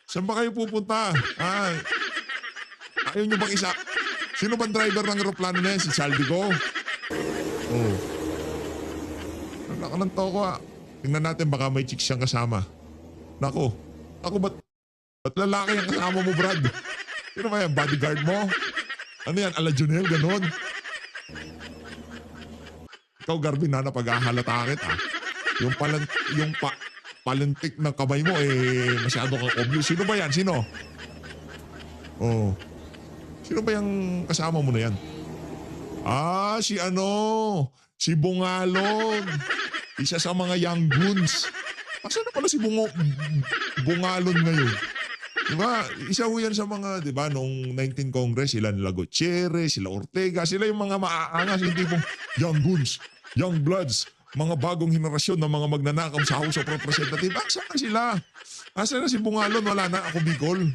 Saan ba kayo pupunta? Ayaw nyo bang isa? Sino bang driver ng aeroplano na yan? Si Saldico? Oh. Anak ka ng toko Tingnan natin baka may chicks siyang kasama. Nako. Ba't lalaki ang kasama mo, Brad? Sino ba yan? Bodyguard mo? Ano yan? Ala Junel? Ganon? Ikaw, Garvin, napag-ahalata kita. Yung palintik ng kamay mo, masyado kang obvious. Sino ba yan? Sino? Oh. Sino ba yung kasama mo na yan? Si Bungalon. Isa sa mga young goons. Asa na pala si Bungalon ngayon? Diba? Isa ho yan sa mga, diba, noong 19 Congress, sila nila Gutierrez, sila Ortega, sila yung mga maaangas, hindi pong young goons, young bloods, mga bagong henerasyon ng mga magnanakaw sa House of Representatives. Asa na sila? Asa na si Bungalon? Wala na, ako Bicol.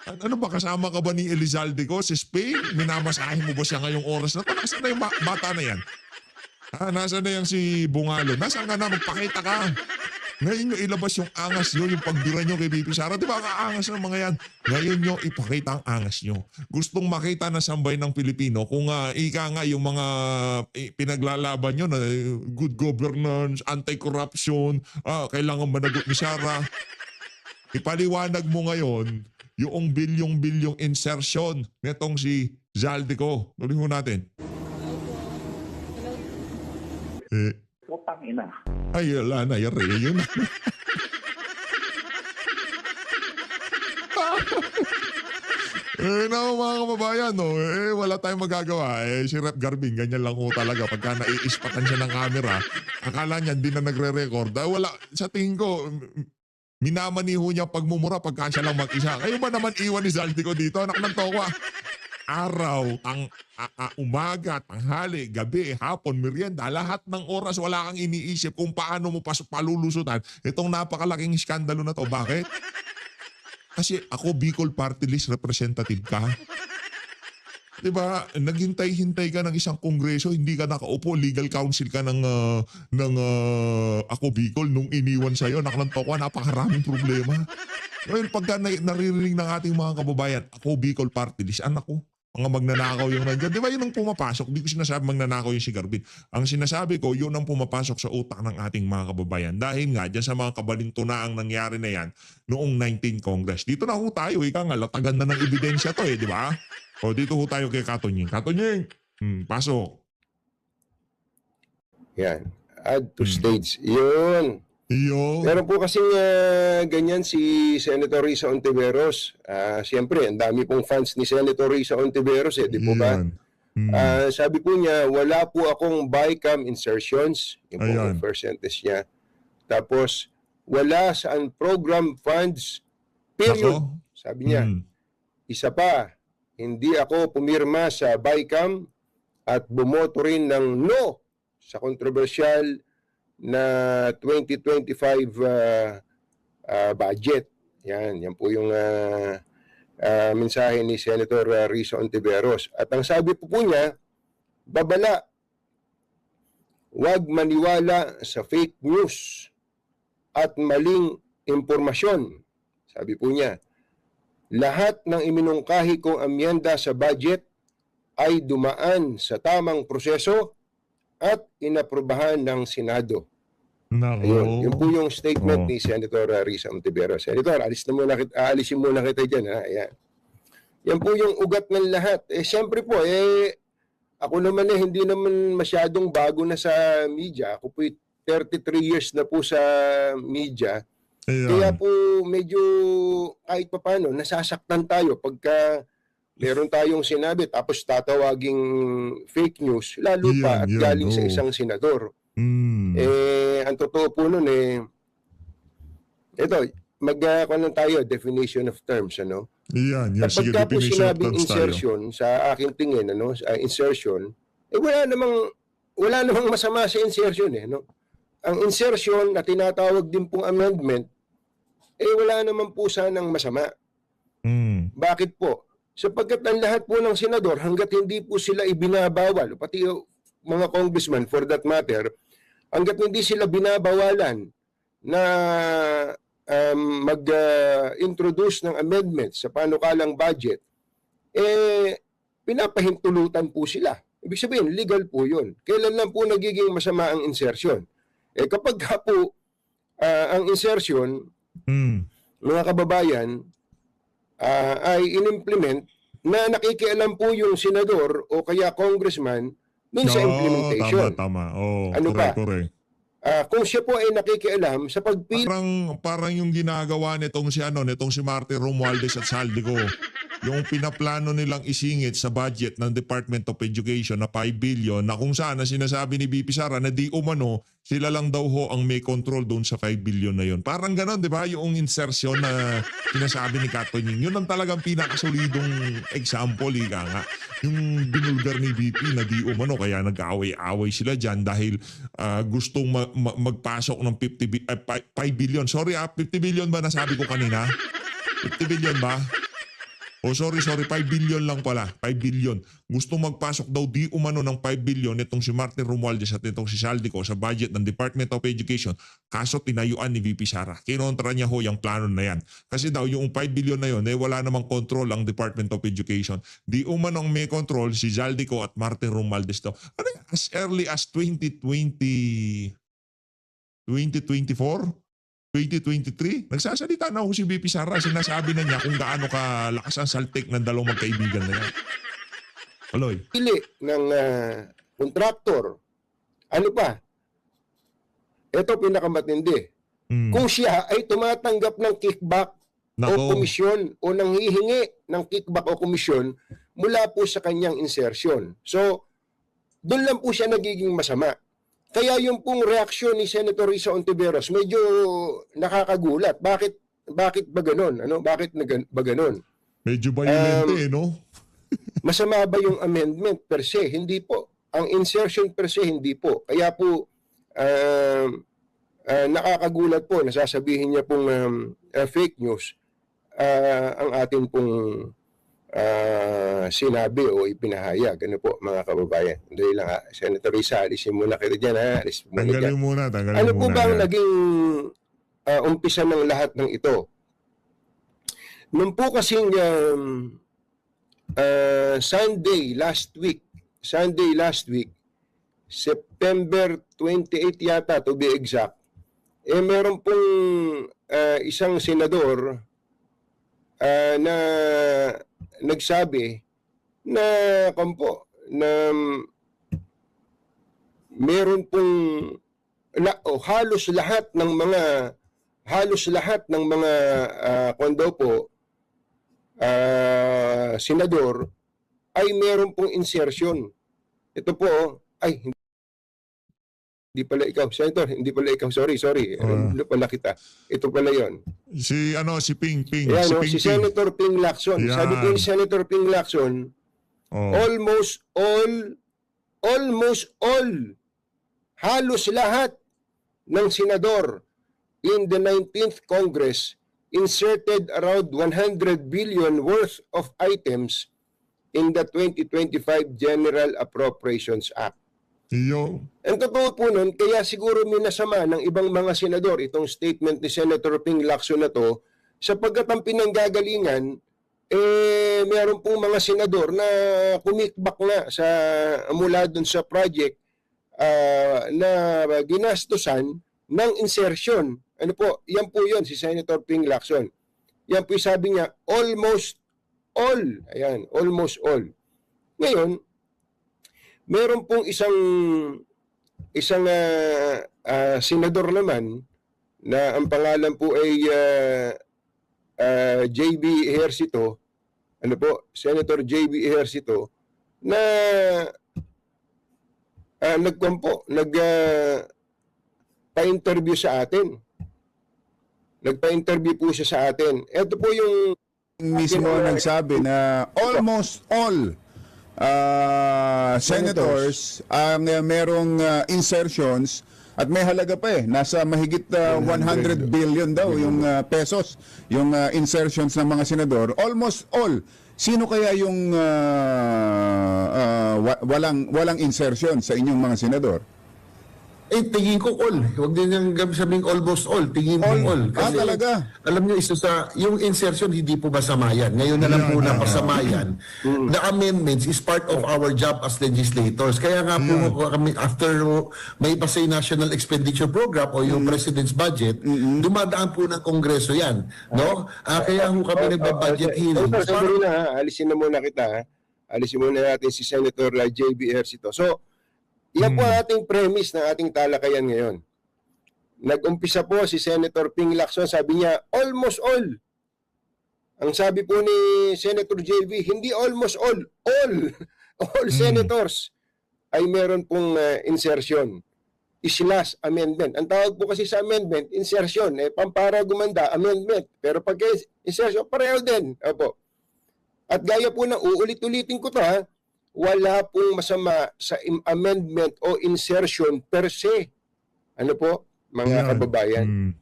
Ano ba, kasama ka ba ni Elizalde ko sa Spain? Minamasahin mo ba siya ngayong oras na ito? Nasaan na yung bata na yan? Nasaan na yan si Bungalon? Nasaan ka na? Magpakita ka. Ngayon nyo ilabas yung angas nyo, yung pagbira nyo kay Bibi Sara. Di ba ang angas ng mga yan? Ngayon nyo ipakita ang angas nyo. Gustong makita na sambay ng Pilipino kung ika nga yung mga pinaglalaban nyo na good governance, anti-corruption, kailangan managot ni Sara. Ipaliwanag mo ngayon yung bilyong-bilyong insertion netong si Zaldico. Tuloy mo natin. Putang ina. Ay, wala na. Yun. Mga kababayan, no? Wala tayong magagawa. Si Rep Garbin, ganyan lang ho talaga. Pagka naiispatan siya ng camera, akala niya hindi na nagre-record. Wala, sa tingin ko, minamani ho niya pagmumura pagka siya lang mag-isa. Kayo ba naman iwan ni Zaldico dito? Anak ng tokwa. Araw, umaga, tanghali, gabi, hapon, merienda, lahat ng oras wala kang iniisip kung paano mo palulusutan itong napakalaking iskandalo na to. Bakit? Kasi ako Bicol Party List representative ka. Diba? Naghintay-hintay ka ng isang kongreso, hindi ka nakaupo, legal counsel ka ng ako Bicol nung iniwan sa'yo. Naklanto ko, napakaraming problema. Ngayon, pagka naririnig ng ating mga kababayan, ako Bicol Party List, anak ko, mga magnanakaw yung nandyan. Di ba yun ang pumapasok? Di ko sinasabi magnanakaw yung si Garbin. Ang sinasabi ko, yun ang pumapasok sa utak ng ating mga kababayan. Dahil nga, dyan sa mga kabalintunaang nangyari na yan noong 19 Congress. Dito na ho tayo, ika nga, latagan na ng ebidensya to di ba? O dito ho tayo kay Katunying. Katunying, pasok. Yan. Add to stage. Yun. Meron po kasi ganyan si Senator Risa Ontiveros. Siyempre, ang dami pong fans ni Senator Risa Ontiveros di po ba? Sabi po niya, wala po akong BICAM insertions. Yung po yung percentage niya. Tapos, wala sa program funds. Period. Sabi niya. Isa pa, hindi ako pumirma sa BICAM at bumoto rin ng no sa kontrobersyal na 2025 budget. Yan po yung mensahe ni Senator Risa Ontiveros. At ang sabi po niya, babala, huwag maniwala sa fake news at maling impormasyon. Sabi po niya, lahat ng iminungkahi kong amyenda sa budget ay dumaan sa tamang proseso at inaprubahan ng Senado. Ayun, yun po yung statement ni Senator Risa Ontiveros. Senator, aalisin muna kita dyan. Ayan. Yan po yung ugat ng lahat. Siyempre po, ako naman hindi naman masyadong bago na sa media. Ako po 33 years na po sa media. Ayan. Kaya po medyo kahit papano nasasaktan tayo pagka meron tayong sinabi tapos tatawaging fake news, lalo pa at galing sa isang senador. Ang totoo po nun ito, magkakaroon tayo definition of terms, ano? Kapag ka po sinabing insertion tayo. Sa aking tingin, insertion, wala namang masama sa insertion, no? Ang insertion na tinatawag din pong amendment, wala naman po sanang masama. Bakit po? Sapagkat ang lahat po ng senador, hanggat hindi po sila ibinabawal, pati mga congressman for that matter, hanggat hindi sila binabawalan na mag-introduce ng amendments sa panukalang budget, pinapahintulutan po sila. Ibig sabihin, legal po yun. Kailan lang po nagiging masama ang insertion? Kapag po ang insertion, mga kababayan, ay in-implement na nakikialam po yung senador o kaya congressman dun sa implementation. Tama. Oh, Ano correct. Kung siya po ay nakikialam sa pagpili Parang yung ginagawa nitong si Martin Romualdez at Saldico. Yung pinaplano nilang isingit sa budget ng Department of Education na 5 billion na kung saan ang sinasabi ni BP Sara na di umano sila lang daw ho ang may control doon sa 5 billion na yun. Parang ganon, di ba? Yung insertion na sinasabi ni Katoning. Yun ang talagang pinakasolidong example, ika nga. Yung binulgar ni BP na di umano kaya nag-away-away sila dyan dahil gustong magpasok ng 5 billion. Sorry 50 billion ba nasabi ko kanina? 50 billion ba? Oh, sorry, 5 billion lang pala. 5 billion. Gustong magpasok daw di umano ng 5 billion itong si Martin Romualdez at itong si Saldico sa budget ng Department of Education. Kaso tinayuan ni VP Sara. Kinontra niya ho yung plano na yan. Kasi daw yung 5 billion na yun, wala namang control ang Department of Education. Di umanong may control si Saldico at Martin Romualdez daw. Ano yan? As early as 2024? 2023, nagsasalita na ako si VP Sara, sinasabi na niya kung gaano kalakas ang saltik ng dalawang magkaibigan na yan. Aloy. pili ng kontraktor. Ano pa? Ito pinakamatindi. Kung siya ay tumatanggap ng kickback o komisyon o nanghihingi ng kickback o komisyon mula po sa kanyang insertion. So, doon lang po siya nagiging masama. Kaya yung pong reaksyon ni Senator Risa Ontiveros medyo nakakagulat. Bakit ba ganun? Bakit ba ganun? Medyo violente, no? Masama ba yung amendment per se? Hindi po. Ang insertion per se, hindi po. Kaya po, nakakagulat po. Nasasabihin niya pong fake news ang ating pong sinabi o ipinahayag. Ano po, mga kababayan? Dahil lang ha. Senator Risa, alisin muna kayo dyan ha. Tanggalin muna. Ano po ba ang naging umpisa ng lahat ng ito? Nung po kasing Sunday last week, September 28 yata to be exact, meron pong isang senador na nagsabi na meron pong halos lahat ng mga senador ay meron pong insertion. Ito po ay hindi pala ikaw, Senator, hindi pala ikaw, sorry. Ano pala kita? Ito pala 'yon. Si Ping. Yan, si Senator Ping Lacson. Yan. Sabi po ni Senator Ping Lacson, almost all, halos lahat ng senador in the 19th Congress inserted around 100 billion worth of items in the 2025 General Appropriations Act. Ang totoo po nun, kaya siguro minasama ng ibang mga senador itong statement ni Senator Ping Lacson na to, sapagkat ang pinanggagalingan, meron pong mga senador na kumikbak na mula dun sa project na ginastusan ng insertion. Ano po, yan po yun, si Senator Ping Lacson. Yan po yung sabi niya, almost all. Ayan, almost all. Ngayon, meron pong isang senador naman na ang pangalan po ay JB Ejercito, Senator JB Ejercito, na pa-interview sa atin. Nagpa-interview po siya sa atin. Ito po yung mismo nagsabi na almost all senators ang merong insertions at may halaga pa nasa mahigit 100 billion daw yung pesos yung insertions ng mga senador. Almost all. Sino kaya yung walang insertion sa inyong mga senador? tingin ko all. Huwag din yung sabing almost all. Tingin ko all. talaga? Alam niyo, yung insertion, hindi po masama yan. Ngayon na lang po na pasama yan. The amendments is part of our job as legislators. Kaya nga po kami, after may pasay National Expenditure Program o yung President's Budget, dumadaan po ng Kongreso yan. No? Kaya po kami nagbabudget hearings. Sandali na ha, alisin na muna kita ha. Alisin muna natin si Senator JB Ejercito. So, yan po ang ating premise ng ating talakayan ngayon. Nag-umpisa po si Senator Ping Lacson, sabi niya, almost all. Ang sabi po ni Senator JB, hindi almost all. All senators ay meron pong insertion. Slash amendment. Ang tawag po kasi sa amendment, insertion. Pampara gumanda, amendment. Pero pag insertion, pareho din. Opo. At gaya po na, uulit-ulitin ko to ha, wala pong masama sa amendment o insertion per se. Ano po, mga kababayan?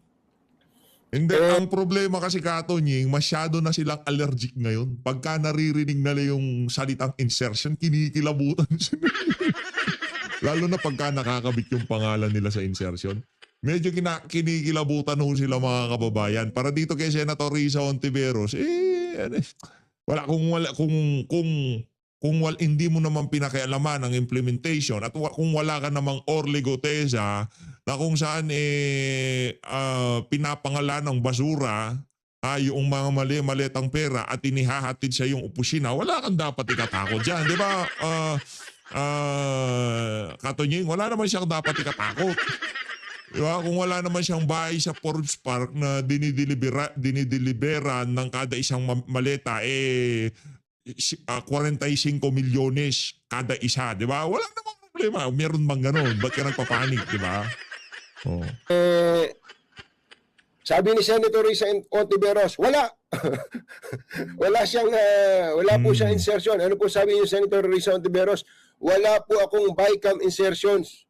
Hindi, ang problema kasi Katonying, masyado na silang allergic ngayon. Pagka naririnig nila yung salitang insertion, kinikilabutan sila. Lalo na pagka nakakabit yung pangalan nila sa insertion. Medyo kinikilabutan ho sila mga kababayan. Para dito kay Senator Risa Hontiveros, hindi mo naman pinakialaman ang implementation at kung wala ka namang orligotesa na kung saan pinapangalan ng basura yung mga mali-malitang pera at inihahatid sa yung opisina, wala kang dapat ikatakot dyan. Di ba, Katonying, wala naman siyang dapat ikatakot. Diba? Kung wala naman siyang bahay sa Forbes Park na dinideliberan ng kada isang maleta, 45 milyones kada isa, di ba? Wala namang problema. Meron bang ganun? Ba't ka nagpapanik, di ba? Oh. Sabi ni Senator Risa Hontiveros, wala. Wala po siyang insertion. Ano po sabi ni Senator Risa Hontiveros? Wala po akong BICAM insertions.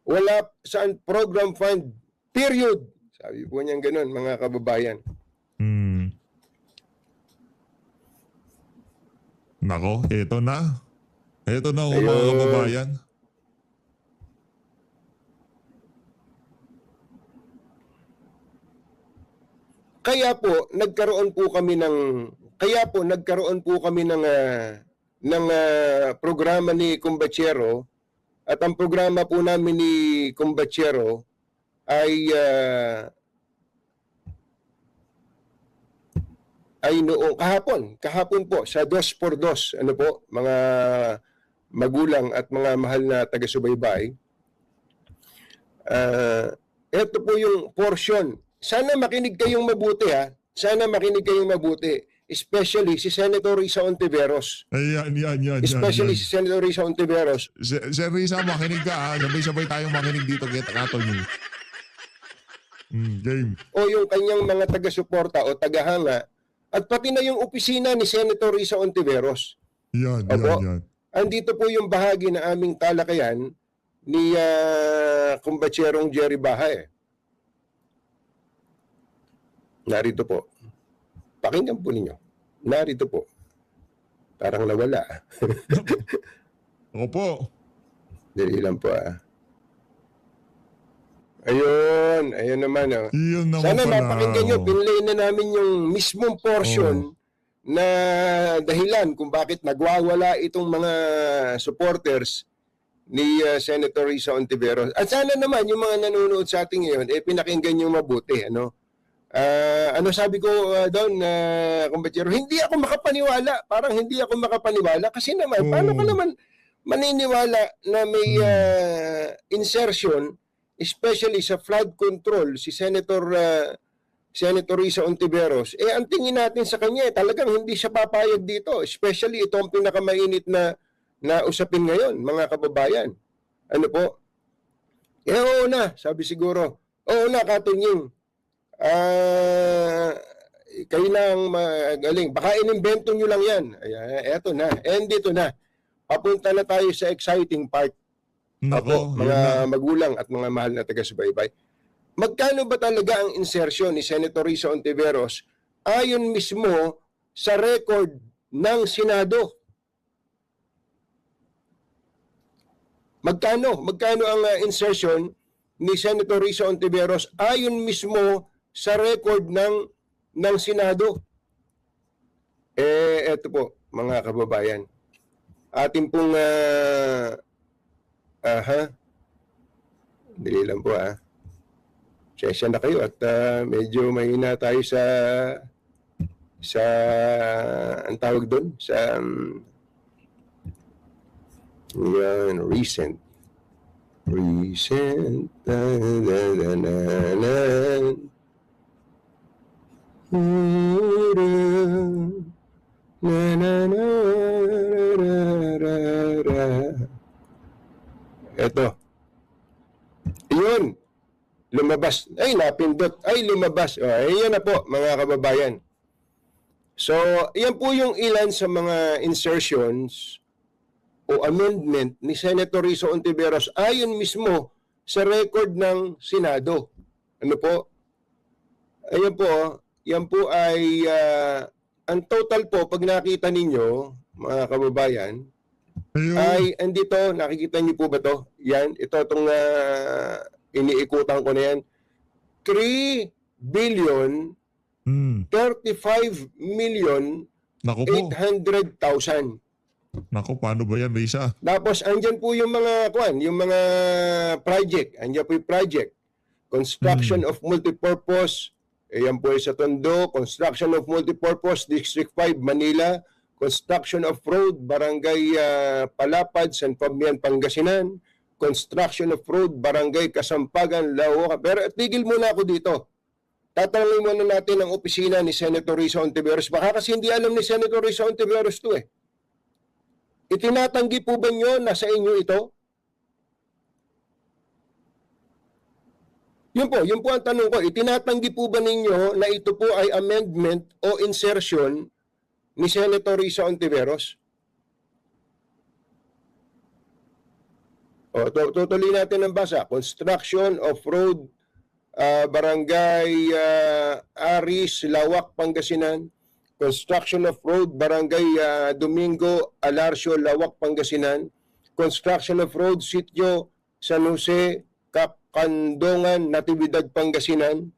Wala saan program fund. Period. Sabi po niyang ganun, mga kababayan. Nako, eto na. Eto na mga kababayan. Kaya po nagkaroon po kami ng programa ni Combachero, at ang programa po namin ni Combachero ay noong kahapon po sa 2x2, ano po, mga magulang at mga mahal na taga-subaybay. Ito po yung portion. Sana makinig kayong mabuti ha. Sana makinig kayong mabuti. Especially si Senator Risa Hontiveros. Yan. Especially si Senator Risa Hontiveros. Sir Risa, makinig ka ha. Sabay-sabay tayong makinig dito kay Katonying. Game. O yung kanyang mga taga-suporta o tagahanga, at pati na yung opisina ni Senator Risa Hontiveros. Yan. Andito po yung bahagi na aming talakayan ni Kumbatserong Jerry Bahay. Narito po. Pakinggan po ninyo. Narito po. Parang nawala. Opo. Dali lang po Ayun naman Yun naman Sana pala. mapakinggan nyo, pinlay na namin yung mismong portion na dahilan kung bakit nagwawala itong mga supporters ni Senator Risa Hontiveros. At sana naman yung mga nanonood sa ating ngayon, pinakinggan nyo mabuti. Ano sabi ko doon, Kumbachero, hindi ako makapaniwala. Parang hindi ako makapaniwala kasi naman, paano ka naman maniniwala na may insertion, especially sa flood control, si Senator Risa Hontiveros, ang tingin natin sa kanya, talagang hindi siya papayag dito. Especially ito ang pinakamainit na usapin ngayon, mga kababayan. Ano po? Oo na, sabi siguro. Oo na, Katonying. Kayo lang magaling. Baka inimbento nyo lang yan. Eto na. And dito na. Papunta na tayo sa exciting part. Nako, Mga magulang at mga mahal na taga-subaybay. Magkano ba talaga ang insertion ni Senator Risa Hontiveros ayon mismo sa record ng Senado? Magkano ang insertion ni Senator Risa Hontiveros ayon mismo sa record ng Senado? Eto po, mga kababayan. Ating pong dali lang po Sesya na kayo at medyo mahina tayo sa ang tawag doon sa recent Ito. Yun. Lumabas. Ay, napindot. Ay, lumabas. Ayan na po, mga kababayan. So, yan po yung ilan sa mga insertions o amendment ni Senator Risa Hontiveros ayon mismo sa record ng Senado. Ano po? Ayan po. Yan po ay ang total po, pag nakita ninyo, mga kababayan, Ayun. ay andito, nakikita niyo po ba to? Yan, ito itong iniikutan ko na yan. 3 billion 35 million Naku po. 800,000. Naku, paano ba yan, Risa? Tapos andyan po yung mga project. Andyan po yung project. Construction of multipurpose. Ayan po sa Tondo. Construction of multipurpose District 5 Manila. Construction of road Barangay Palapad, San Fabian, Pangasinan. Construction of road Barangay Kasampagan, Laoca. Pero tigil muna ako dito. Tatanungin muna natin ang opisina ni Senator Risa Hontiveros. Baka kasi hindi alam ni Senator Risa Hontiveros to Itinatanggi po ba nyo na sa inyo ito? Yun po ang tanong ko. Itinatanggi po ba ninyo na ito po ay amendment o insertion ni Senator Risa Hontiveros? Tutuloy natin ang basa. Construction of road Barangay Aris, Lawak, Pangasinan. Construction of road Barangay Domingo, Alarcio, Lawak, Pangasinan. Construction of road Sitio San Jose, Kandongan, Natividad, Pangasinan.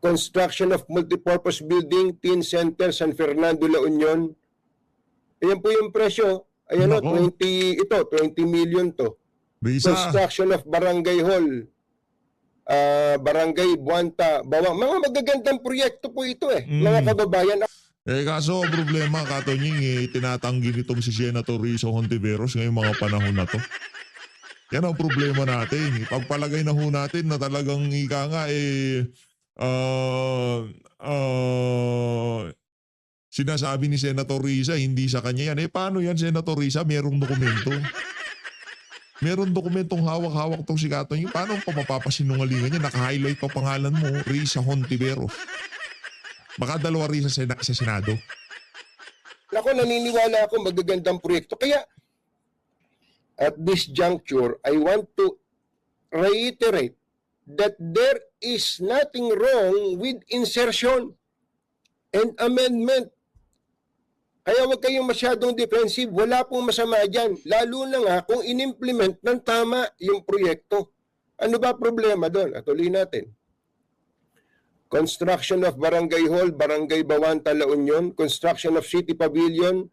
Construction of multipurpose building, Teen Center, San Fernando, La Union. Ayan po yung presyo. Ayan Nako. 20 million to. Risa. Construction of Barangay Hall, Barangay Buanta, Bawang. Mga magagandang proyekto po ito mga kababayan. Kaso ang problema, Katonying, tinatanggi nitong si Senator Risa Hontiveros ngayong mga panahon na to. Yan ang problema natin. Pagpalagay na ho natin na talagang ika nga sinasabi ni Senator Risa, hindi sa kanya yan. Paano yan, Senator Risa? Merong dokumento. Meron dokumentong hawak-hawak tong si Katonying. Paano pa mapapasinungalingan niya? Naka-highlight pa pangalan mo, Risa Hontiveros. Baka dalawa rin sa Senado. Ako, naniniwala ako magagandang proyekto. Kaya, at this juncture, I want to reiterate that there is nothing wrong with insertion and amendment. Kaya huwag kayong masyadong defensive. Wala pong masama dyan. Lalo na nga kung inimplement ng tama yung proyekto. Ano ba problema doon? Atuloy natin. Construction of Barangay Hall, Barangay Bawanta, La Union. Construction of City Pavilion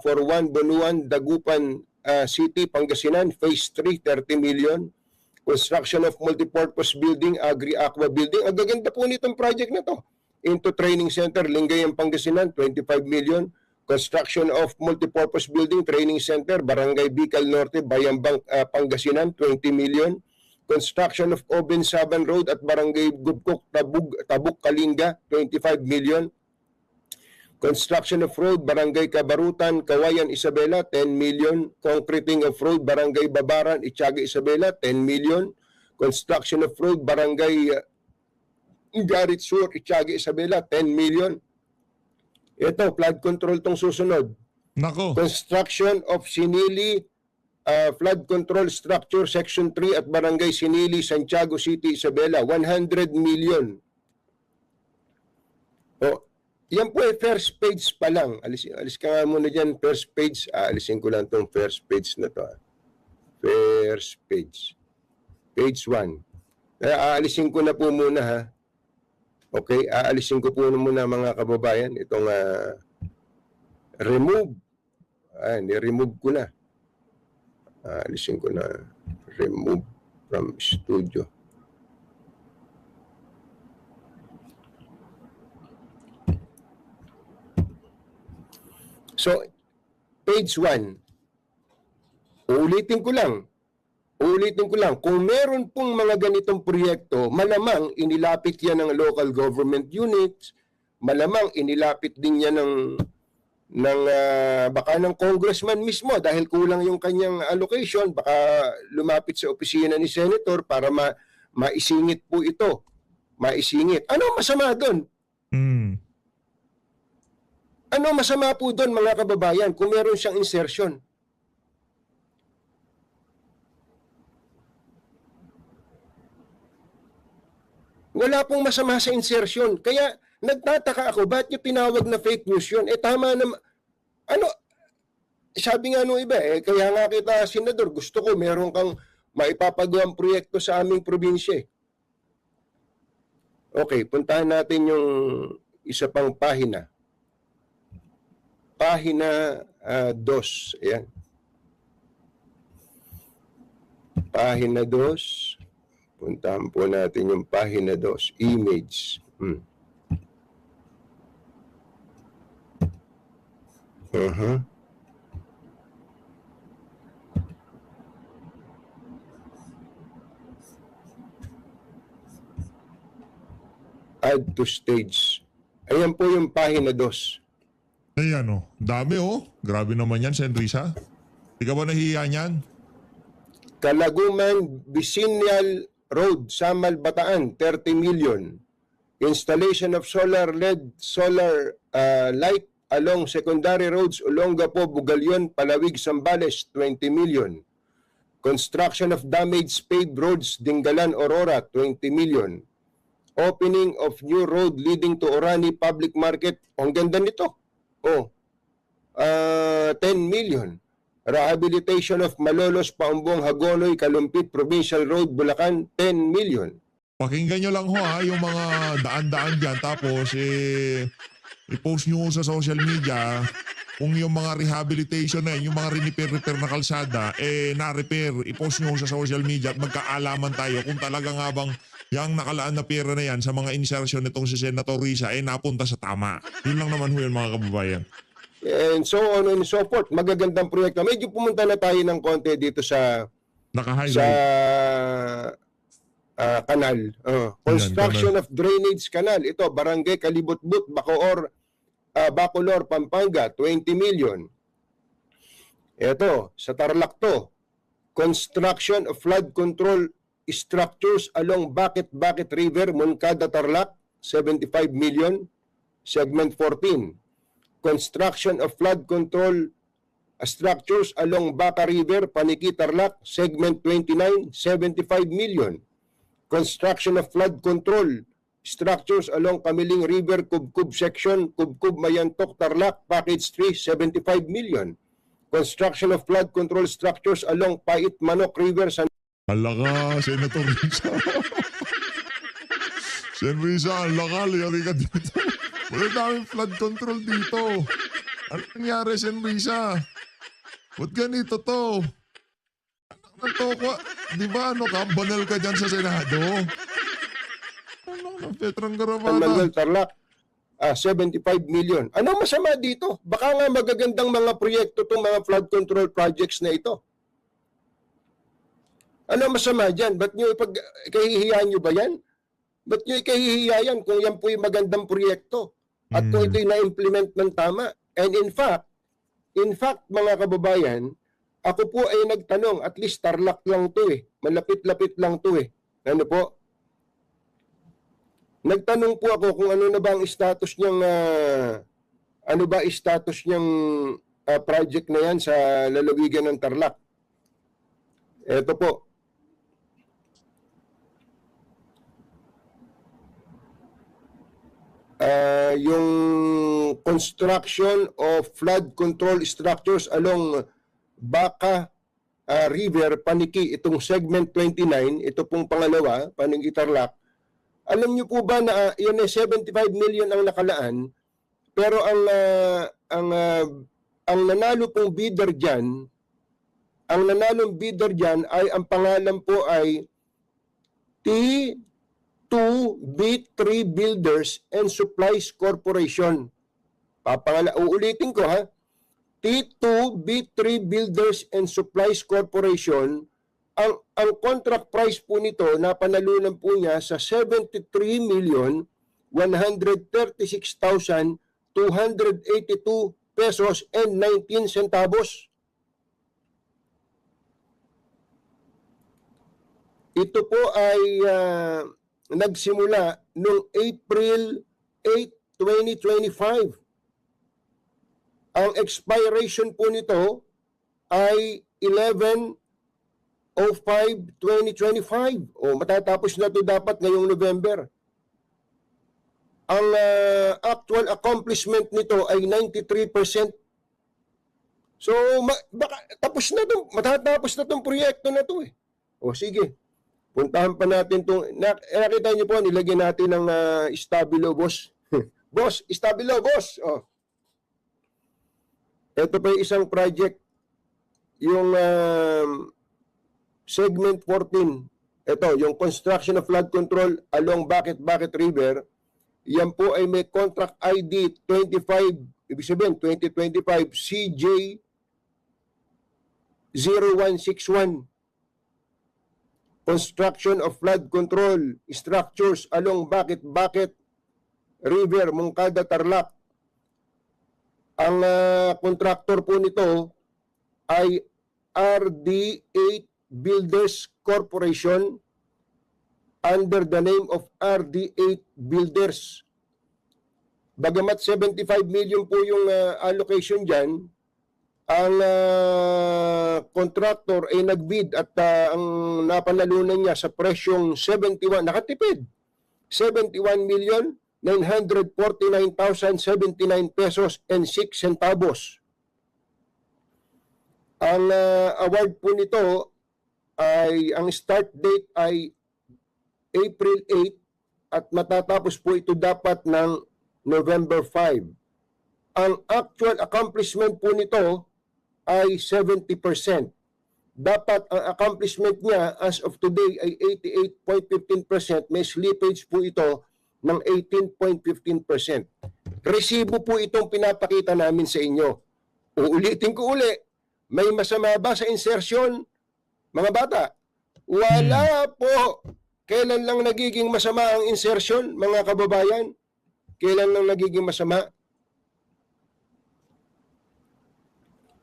for 1 Bonuan, Dagupan City, Pangasinan. Phase 3, 30 million. Construction of Multipurpose Building, Agri-Aqua Building. Ang gaganda po nitong project na to. Into Training Center, Lingayen, Pangasinan, 25 million. Construction of Multipurpose Building, Training Center, Barangay Bicol Norte, Bayambang, Pangasinan, 20 million. Construction of Oben Saban Road at Barangay Gubkok, Tabuk, Kalinga, 25 million. Construction of road, Barangay Kabarutan, Kawayan, Isabela, 10 million. Concreting of road, Barangay Babaran, Itsaga, Isabela, 10 million. Construction of road, Barangay Garit Sur, Itsaga, Isabela, 10 million. Ito, flood control tong susunod. Nako. Construction of Sinili Flood Control Structure Section 3 at Barangay Sinili, Santiago City, Isabela, 100 million. yan po ay first page pa lang. Alis ka nga muna dyan, first page. Aalisin ko lang tong first page na to. First page. Page 1. Aalisin ko na po muna ha. Okay, aalisin ko po muna mga kababayan. Itong remove. Ni-remove ko na. Aalisin ko na. Remove from studio. So, page 1, ulitin ko lang, kung meron pong mga ganitong proyekto, malamang inilapit yan ng local government units, malamang inilapit din yan baka ng congressman mismo dahil kulang yung kanyang allocation, baka lumapit sa opisina ni senator para maisingit po ito. Maisingit. Ano masama doon? Ano masama po doon mga kababayan kung meron siyang insertion? Wala pong masama sa insertion. Kaya nagtataka ako, ba't yung tinawag na fake news yun? Tama na, sabi nga nung iba, kaya nga kita, Senador, gusto ko meron kang maipapagawang proyekto sa aming probinsya. Okay, puntahan natin yung isa pang pahina. Pahina 2. Ayan. Pahina 2. Puntahan po natin yung pahina 2. Image. Add to stage. Ayan po yung pahina 2. Ayan dami Grabe naman yan, Senrisa. Di ka ba nahihiya niyan? Kalaguman Bisinal Road, Samal, Bataan, 30 million. Installation of solar light along secondary roads, Olongapo, Bugalyon, Palawig, Zambales, 20 million. Construction of damaged paved roads, Dingalan, Aurora, 20 million. Opening of new road leading to Orani Public Market. Ang ganda nito. 10 million. Rehabilitation of Malolos, Paumbong, Hagonoy, Kalumpit, Provincial Road, Bulacan, 10 million. Pakinggan nyo lang yung mga daan-daan dyan. Tapos, i-post nyo sa social media kung yung mga rehabilitation na yung mga repair na kalsada, na-repair. I-post nyo sa social media at magkaalaman tayo kung talaga nga bang yung nakalaan na pera na yan sa mga insertion nitong si Senator Risa napunta sa tama. Yun lang naman yun mga kababayan. And so on and so forth. Magagandang proyekto. Medyo pumunta na tayo ng konti dito sa kanal. Construction of drainage canal. Ito, Barangay Kalibutbut, Bacolor, Pampanga, 20 million. Ito, sa Tarlac to. Construction of flood control structures along Bakit River, Moncada, Tarlac, 75 million. Segment 14. Construction of flood control structures along Baka River, Paniki, Tarlac, segment 29, 75 million. Construction of flood control structures along Kamiling River, Kubkub section, Kubkub, Mayantok, Tarlac, package 3, 75 million. Construction of flood control structures along Pait, Manok River, San Alaka, Senator Risa. Sen Risa, alaka, liyari ka dito. Wala daming flood control dito. Ano nangyari, Sen Risa? Ba't ganito to? Ano to ko? Di ba banal ka dyan sa Senado? Ano Petrang Garabata? Manuel, Tarlac, 75 million. Ano masama dito? Baka nga magagandang mga proyekto itong mga flood control projects na ito. Ano masama dyan? Ba't nyo ikahihiyan nyo ba yan? Ba't nyo ikahihiya yan kung yan po yung magandang proyekto? At kung ito'y na-implement ng tama. And in fact, mga kababayan, ako po ay nagtanong, at least Tarlac lang to malapit-lapit lang to Ano po? Nagtanong po ako kung ano na ba ang status niyang, project na yan sa lalawigan ng Tarlac. Ito po. yung construction of flood control structures along Baka River, Paniki, itong segment 29, ito pong pangalawa, Paniki Tarlac. Alam niyo po ba na yan ay 75 million ang nakalaan, pero ang nanalo pong bidder diyan, ang nanalong bidder diyan ay ang pangalan po ay T2B3 Builders and Supplies Corporation. Uulitin ko ha. T2B3 Builders and Supplies Corporation, ang contract price po nito, napanalunan po niya sa 73,136,282 pesos and 19 centavos. Ito po ay nagsimula noong April 8, 2025. Ang expiration po nito ay 11/05/2025. O matatapos na ito dapat ngayong November. Ang actual accomplishment nito ay 93%. So baka tapos na ito, matatapos na itong proyekto na ito eh. O sige, puntahan pa natin itong, nakita niyo po, nilagyan natin ng Stabilo, boss. Boss, Stabilo, boss. O. Ito pa yung isang project, yung segment 14. Ito, yung construction of flood control along Bakit River. Yan po ay may contract ID 25, ibig sabihin 2025 CJ 0161. Construction of flood control structures along Bakit River, Moncada, Tarlac. Ang contractor po nito ay RD8 Builders Corporation under the name of RD8 Builders. Bagamat 75 million po yung allocation dyan, ang contractor ay nagbid at ang napanalunan niya sa presyong 71, nakatipid, 71,949,079 pesos and 6 centavos. Ang award po nito ay, ang start date ay April 8 at matatapos po ito dapat ng November 5. Ang actual accomplishment po nito ay 70%. Dapat ang accomplishment niya as of today ay 88.15%. May slippage po ito ng 18.15%. Resibo po itong pinapakita namin sa inyo. Uulitin ko uli, may masama ba sa insertion, mga bata? Wala po. Kailan lang nagiging masama ang insertion, mga kababayan? Kailan lang nagiging masama?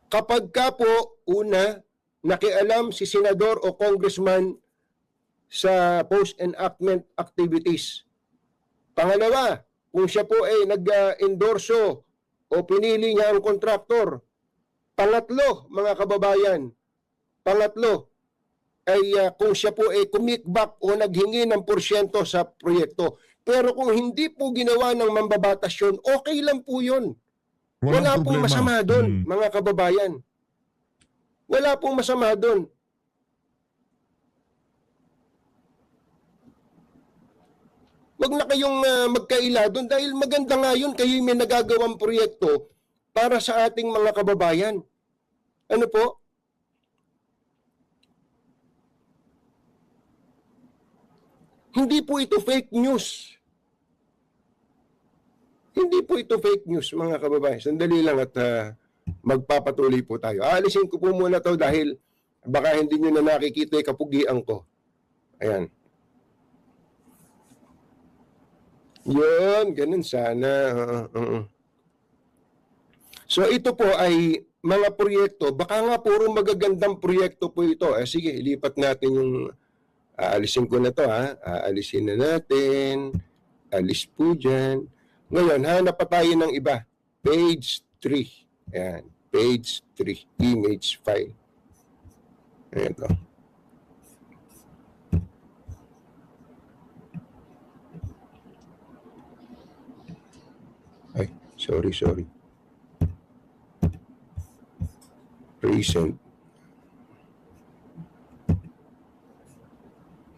Kapag ka po, una, nakialam si senador o congressman sa post-enactment activities. Pangalawa, kung siya po ay nag-endorso o pinili niya ang kontraktor. Pangatlo, mga kababayan, ay kung siya po ay kumikbak o naghingi ng porsyento sa proyekto. Pero kung hindi po ginawa ng mambabatas yun, okay lang po yun. Wala pong masama doon, mga kababayan. Wala pong masama doon. Wag na kayong magkaila doon dahil maganda nga yun, kayo may nagagawang proyekto para sa ating mga kababayan. Ano po? Hindi po ito fake news. Hindi po ito fake news, mga kababayan. Sandali lang at magpapatuloy po tayo. Aalisin ko po muna to dahil baka hindi nyo na nakikita yung kapugian ko. Ayan. Yun, ganun sana. So ito po ay mga proyekto. Baka nga puro magagandang proyekto po ito. Sige, ilipat natin yung... Aalisin ko na to ha. Aalisin na natin. Alis po dyan. Ngayon, hanap pa tayo ng iba. Page 3. Ayan. Page 3. Image file. Ayan to. Sorry. Recent.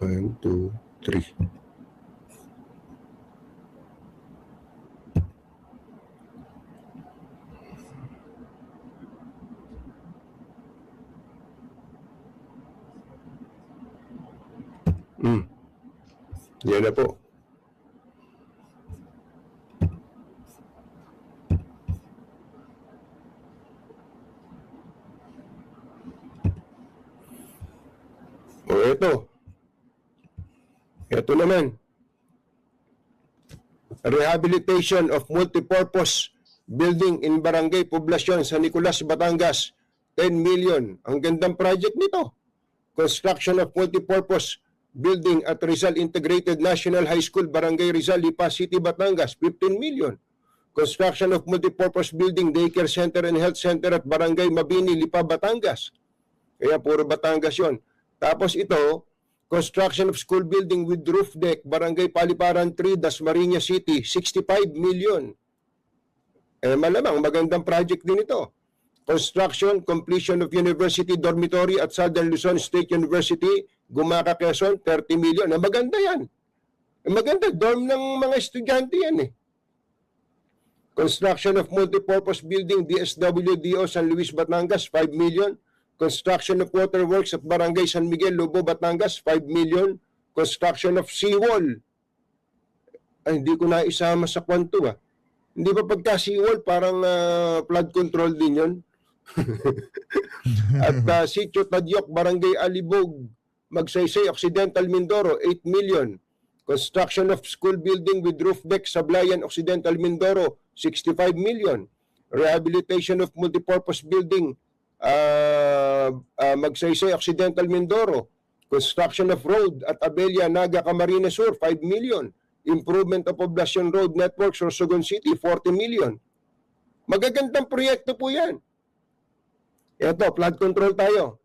1, 2, 3. Yan na po. O ito. Ito naman. Rehabilitation of multipurpose building in Barangay Poblacion sa Nicolas, Batangas. 10 million. Ang gandang project nito. Construction of multipurpose building at Rizal Integrated National High School, Barangay Rizal, Lipa City, Batangas. 15 million. Construction of multipurpose building, daycare center and health center at Barangay Mabini, Lipa, Batangas. Kaya puro Batangas yun. Tapos ito, construction of school building with roof deck, Barangay Paliparan 3, Dasmariñas City, 65 million. Malamang magandang project din ito. Construction, completion of university dormitory at Southern Luzon State University, Gumaca, Quezon, 30 million. Maganda yan. Maganda, dorm ng mga estudyante yan eh. Construction of multipurpose building, DSWDO San Luis, Batangas, 5 million. Construction of waterworks at Barangay San Miguel, Lobo, Batangas, 5 million. Construction of seawall. Ay, hindi ko na isama sa kwanto ah. Hindi ba pagka seawall, parang flood control din yun? At Sitio Tadyok, Barangay Alibog, Magsaysay, Occidental, Mindoro, 8 million. Construction of school building with roof deck, Sablayan, Occidental, Mindoro, 65 million. Rehabilitation of multipurpose building, Magsaysay, Occidental, Mindoro. Construction of road at Abella, Naga, Camarines Sur, 5 million. Improvement of Poblacion Road Network, Sorsogon City, 40 million. Magagandang proyekto po yan. Ito, flood control tayo.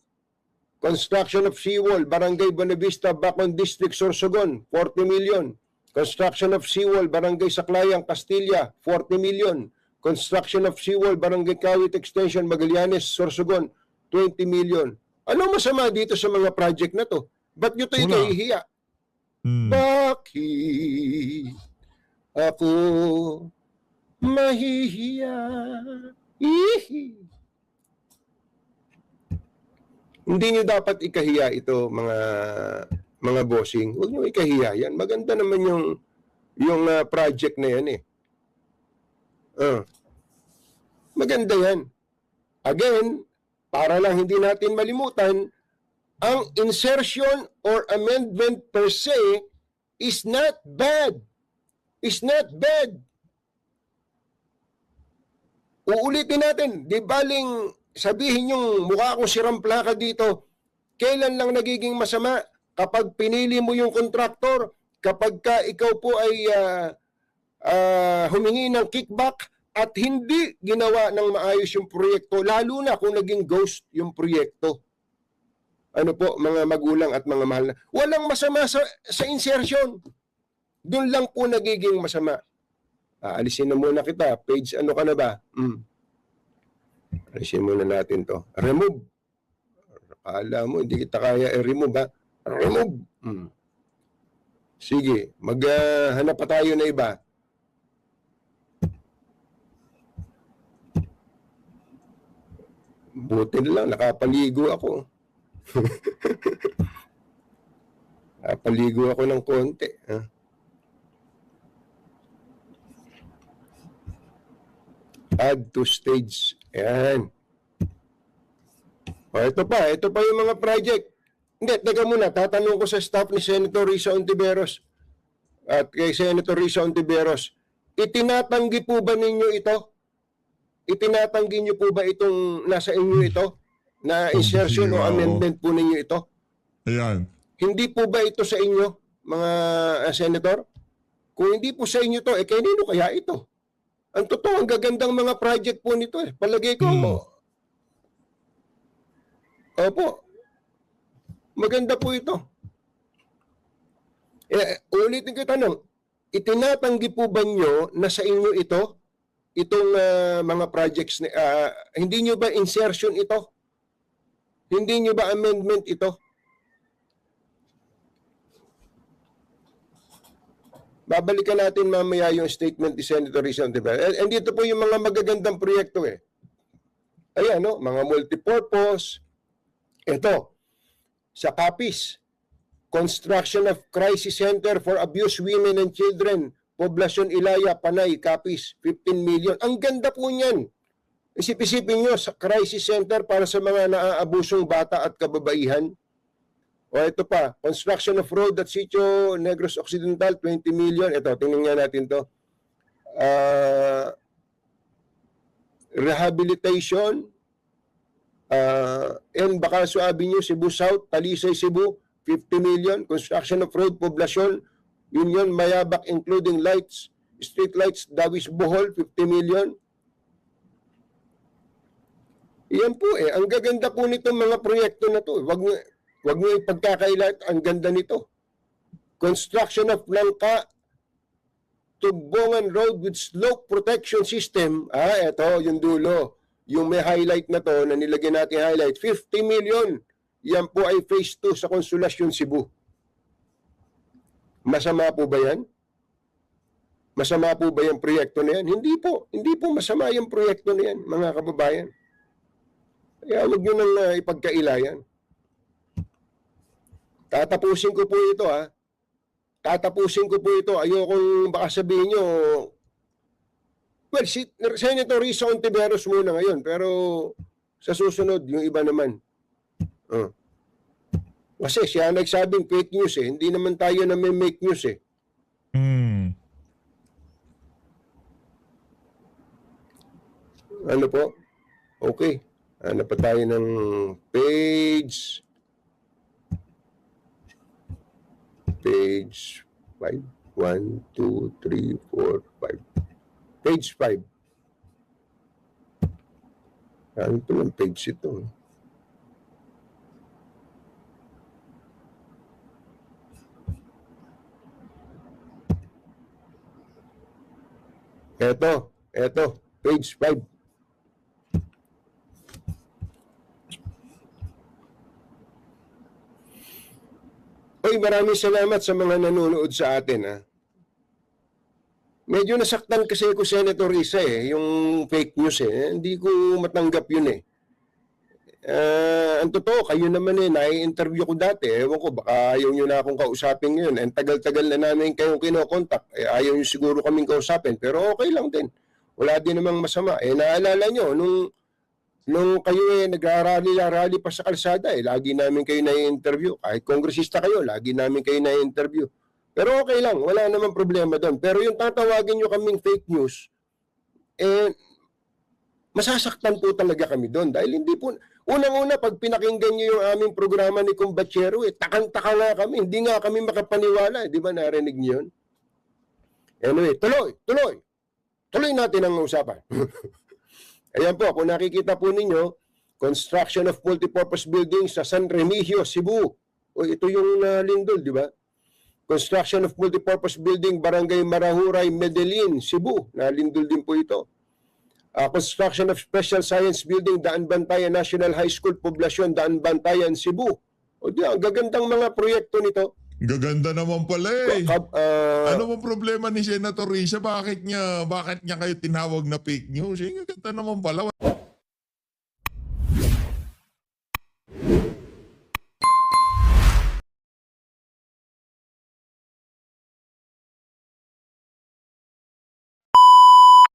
Construction of seawall, Barangay Buenavista, Bacon District, Sorsogon, 40 million. Construction of seawall, Barangay Saclayang, Castilla, 40 million. Construction of seawall, Barangay Kawit Extension, Magallanes, Sorsogon, 20 million. Ano masama dito sa mga project na to? Ba't nyo ito ikahihiya? Bakit ako mahihiya? Hindi nyo dapat ikahiya ito, mga bossing. Huwag nyo ikahiya yan. Maganda naman yung project na yan eh. Maganda yan. Again, para lang hindi natin malimutan, ang insertion or amendment per se is not bad. Is not bad. Uulitin natin, di baling sabihin yung mukha akong sirang plaka dito, kailan lang nagiging masama kapag pinili mo yung kontraktor, kapag ka ikaw po ay humingi ng kickback at hindi ginawa ng maayos yung proyekto, lalo na kung naging ghost yung proyekto. Ano po, mga magulang at mga mahal na. Walang masama sa insertion. Doon lang po nagiging masama. Alisin na muna kita. Page ano ka na ba? Alisin muna natin to. Remove. Akala mo, hindi kita kaya i-remove ha? Remove. Sige, maghanap pa tayo na iba. Buti na lang, nakapaligo ako. Nakapaligo ako ng konti. Ha? Add to stage. Ayan. Ito pa yung mga project. Hindi, teka muna, tatanong ko sa staff ni Senator Risa Ontiveros at kay Senator Risa Ontiveros, itinatanggi po ba ninyo ito? Itinatanggi niyo po ba itong nasa inyo ito? Na insertion o amendment po ninyo ito? Ayan. Hindi po ba ito sa inyo, mga senator? Kung hindi po sa inyo to, kanino kaya ito? Ang totoo, ang gagandang mga project po nito eh. Palagay ko, opo, maganda po ito. Ulitin ko yung tanong, itinatanggi po ba nyo na sa inyo ito? itong mga projects, hindi nyo ba insertion ito? Hindi nyo ba amendment ito? Babalikan natin mamaya yung statement ni Senator Risa Ontiveros. And dito po yung mga magagandang proyekto eh. Ayan, no? Mga multipurpose. Ito, sa Capiz, construction of crisis center for abused women and children, Poblacion Ilaya, Panay, Capiz, 15 million. Ang ganda po niyan. Isip-isipin nyo, sa crisis center para sa mga naaabusong bata at kababaihan. O ito pa, construction of road at Sitio Negros Occidental, 20 million. Ito, tingnan nga natin to. Rehabilitation, and Bacaso Avenue, Cebu South, Talisay, Cebu, 50 million. Construction of road, Poblacion, Union, Mayabak, including lights, street lights, Dawis, Bohol, 50 million. Iyan po eh. Ang gaganda po nitong mga proyekto na to. Wag niyo ipagkakailat, ang ganda nito. Construction of Langka Tugbongan Road with slope protection system. Ito, yung dulo. Yung may highlight na to, na nilagyan natin highlight, 50 million. Yan po ay phase 2 sa Consolacion, Cebu. Masama po ba yan? Masama po ba yung proyekto na yan? Hindi po. Hindi po masama yung proyekto na yan, mga kababayan. Kaya huwag nyo nang ipagkailayan. Tatapusin ko po ito Tatapusin ko po ito. Ayokong baka sabihin nyo, well, si Senator Risa Ontiveros muna ngayon, pero sa susunod, yung iba naman. Kasi siya nagsabing fake news eh. Hindi naman tayo na may make news eh. Ano po? Okay. Hanap pa tayo ng page 5. 1, 2, 3, 4, 5. Page 5. Ano ito ng page ito? Eto, page 5. Oy, maraming salamat sa mga nanonood sa atin. Medyo nasaktan kasi ako, Senator Risa yung fake news Hindi ko matanggap yun ang totoo, kayo naman nai-interview ko dati. Ewan ko, baka ayaw nyo na akong kausapin ngayon. And tagal-tagal na namin kayong kinokontak. Ayaw nyo siguro kaming kausapin. Pero okay lang din. Wala din namang masama. Naalala nyo, nung kayo nagrarally pa sa kalsada, lagi namin kayo na-interview. Kahit kongresista kayo, lagi namin kayo na-interview. Pero okay lang, wala namang problema doon. Pero yung tatawagin nyo kaming fake news, masasaktan po talaga kami doon. Dahil hindi po, unang-una, pag pinakinggan nyo yung aming programa ni Kumbachero, takang-taka nga kami. Hindi nga kami makapaniwala. Di ba narinig nyo yun? Anyway, tuloy natin ang usapan. Ayan po, kung nakikita po ninyo, construction of multipurpose building sa San Remigio, Cebu. Ito yung lindol, di ba? Construction of multipurpose building, Barangay Marahuray, Medellin, Cebu. Nalindol din po ito. Construction of special science building, Daan Bantayan National High School, Poblacion, Daan Bantayan, Cebu. Ang gagandang mga proyekto nito. Gaganda naman pala ano bang problema ni Senator Risa? Bakit niya kayo tinawag na fake news? Gaganda naman pala.